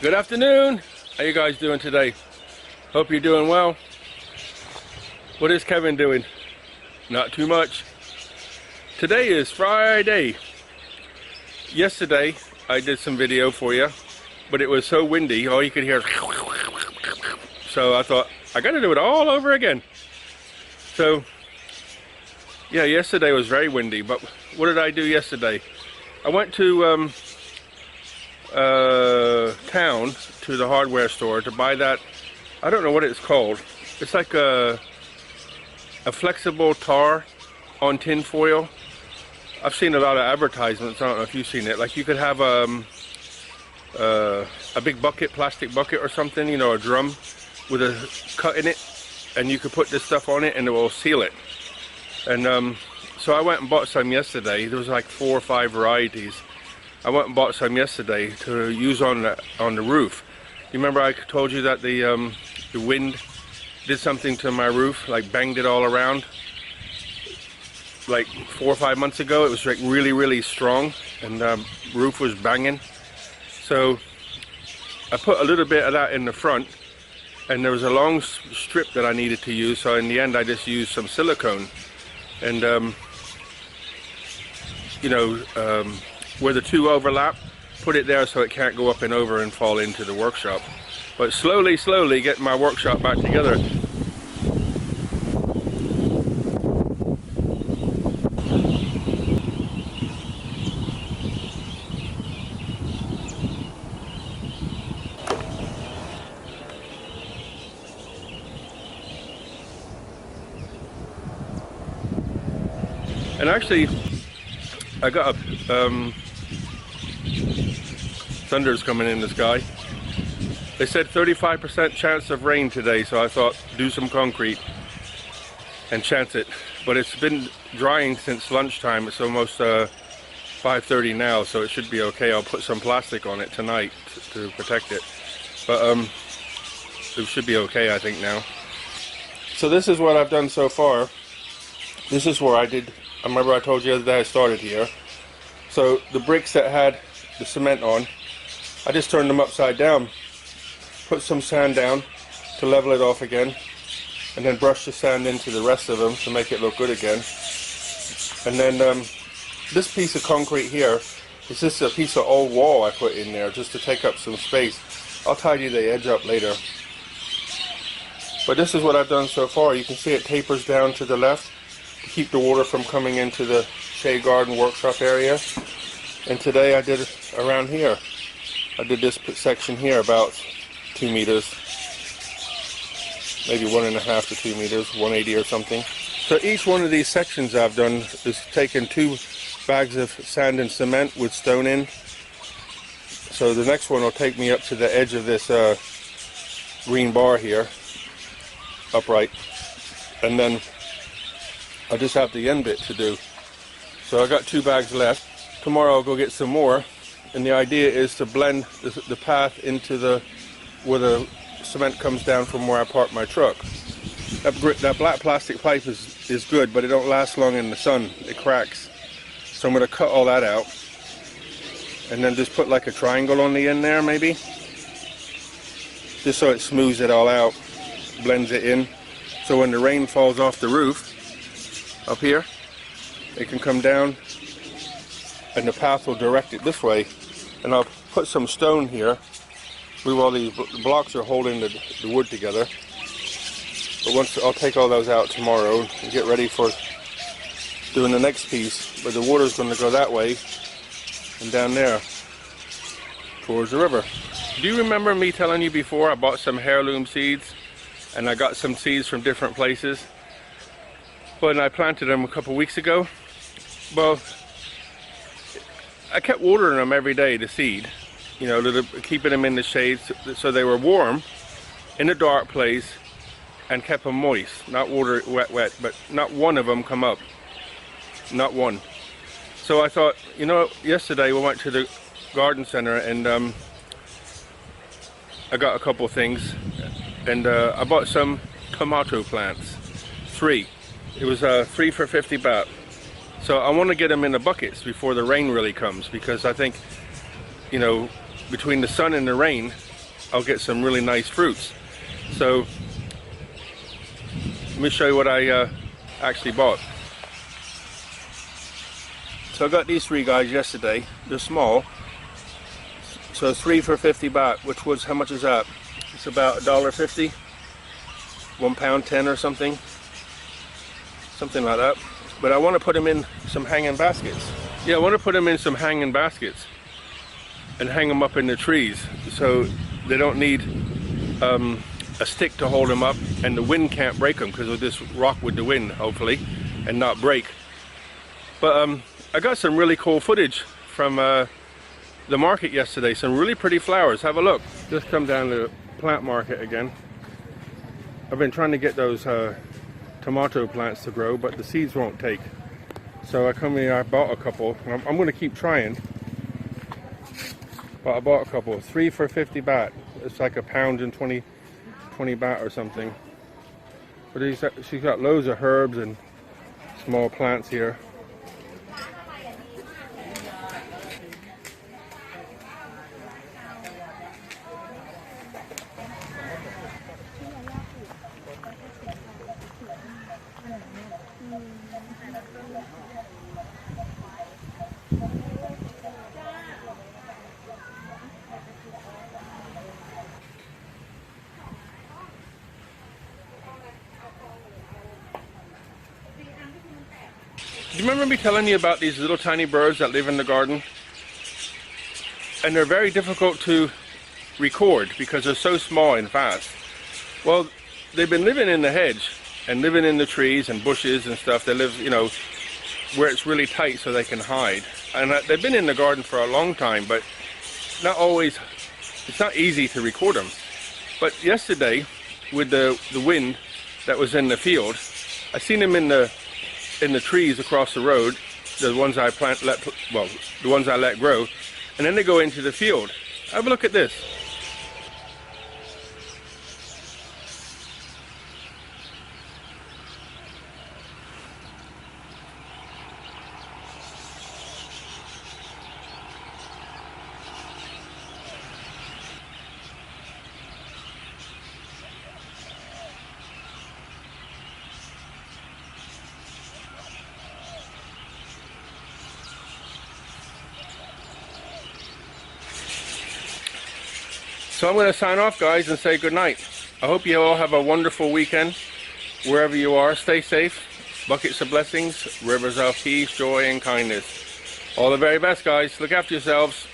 Good afternoon. How you guys doing today? Hope you're doing well. What is Kevin doing? Not too much. Today is Friday. Yesterday I did some video for you, but it was so windy, all you could hear. So I thought, I gotta do it all over again. So yeah, yesterday was very windy, but what did I do yesterday? I went to town to the hardware store to buy that, I don't know what it's called. It's like a flexible tar on tin foil. I've seen a lot of advertisements. I don't know if you've seen it. Like you could have a big bucket, plastic bucket or something, you know, a drum with a cut in it, and you could put this stuff on it and it will seal it. And so I went and bought some yesterday. There was like 4 or 5 varieties. I went and bought some yesterday to use on the roof. You remember I told you that the wind did something to my roof, like banged it all around? Like 4 or 5 months ago, it was like really strong, and the roof was banging. So I put a little bit of that in the front, and there was a long strip that I needed to use, so in the end I just used some silicone. And you know, where the two overlap, put it there so it can't go up and over and fall into the workshop. But slowly getting my workshop back together. And actually, I got a thunder's coming in the sky. They said 35% chance of rain today, so I thought do some concrete and chance it. But it's been drying since lunchtime. It's almost 5:30 now, so it should be okay. I'll put some plastic on it tonight to protect it. But it should be okay, I think, now. So this is what I've done so far. This is where I remember I told you the other day I started here. So the bricks that had the cement on, I just turned them upside down, put some sand down to level it off again, and then brush the sand into the rest of them to make it look good again. And then this piece of concrete here is just a piece of old wall I put in there just to take up some space. I'll tidy the edge up later. But this is what I've done so far. You can see it tapers down to the left to keep the water from coming into the shade garden workshop area. And today I did it around here. I did this section here about 2 meters, maybe 1.5 to 2 meters, 180 or something. So each one of these sections I've done is taken 2 bags of sand and cement with stone in. So the next one will take me up to the edge of this green bar here, upright, and then I just have the end bit to do. So I got 2 bags left. Tomorrow I'll go get some more, and the idea is to blend the path into where the cement comes down from where I park my truck. That black plastic pipe is good, but it don't last long in the sun. It cracks. So I'm going to cut all that out, and then just put like a triangle on the end there, maybe, just so it smooths it all out, blends it in, so when the rain falls off the roof up here, it can come down and the path will direct it this way. And I'll put some stone here. All these blocks are holding the wood together. But I'll take all those out tomorrow and get ready for doing the next piece. But the water's going to go that way and down there towards the river. Do you remember me telling you before I bought some heirloom seeds, and I got some seeds from different places? Well, and I planted them a couple weeks ago. Well, I kept watering them every day to seed, you know, keeping them in the shade so they were warm in a dark place and kept them moist, not water wet, but not one of them come up, not one. So I thought, you know, yesterday we went to the garden center and I got a couple things, and I bought some tomato plants, 3. It was 3 for 50 baht. So I want to get them in the buckets before the rain really comes, because I think, you know, between the sun and the rain, I'll get some really nice fruits. So let me show you what I actually bought. So I got these 3 guys yesterday. They're small. So 3 for 50 baht, which was, how much is that? It's about $1.50, £1.10 or something like that. But I want to put them in some hanging baskets. Yeah, I want to put them in some hanging baskets and hang them up in the trees, so they don't need a stick to hold them up, and the wind can't break them because of this rock with the wind, hopefully, and not break. But I got some really cool footage from the market yesterday. Some really pretty flowers. Have a look. Just come down to the plant market again. I've been trying to get those tomato plants to grow, but the seeds won't take. So I come here, I bought a couple. I'm going to keep trying. But I bought a couple. 3 for 50 baht. It's like £1.20 baht or something. But she's got loads of herbs and small plants here. Do you remember me telling you about these little tiny birds that live in the garden? And they're very difficult to record because they're so small and fast. Well, they've been living in the hedge and living in the trees and bushes and stuff. They live, you know, where it's really tight so they can hide. And they've been in the garden for a long time, but not always, it's not easy to record them. But yesterday, with the wind that was in the field, I seen them in the trees across the road, the ones I the ones I let grow, and then they go into the field. Have a look at this. So I'm going to sign off, guys, and say good night. I hope you all have a wonderful weekend. Wherever you are, stay safe. Buckets of blessings, rivers of peace, joy, and kindness. All the very best, guys. Look after yourselves.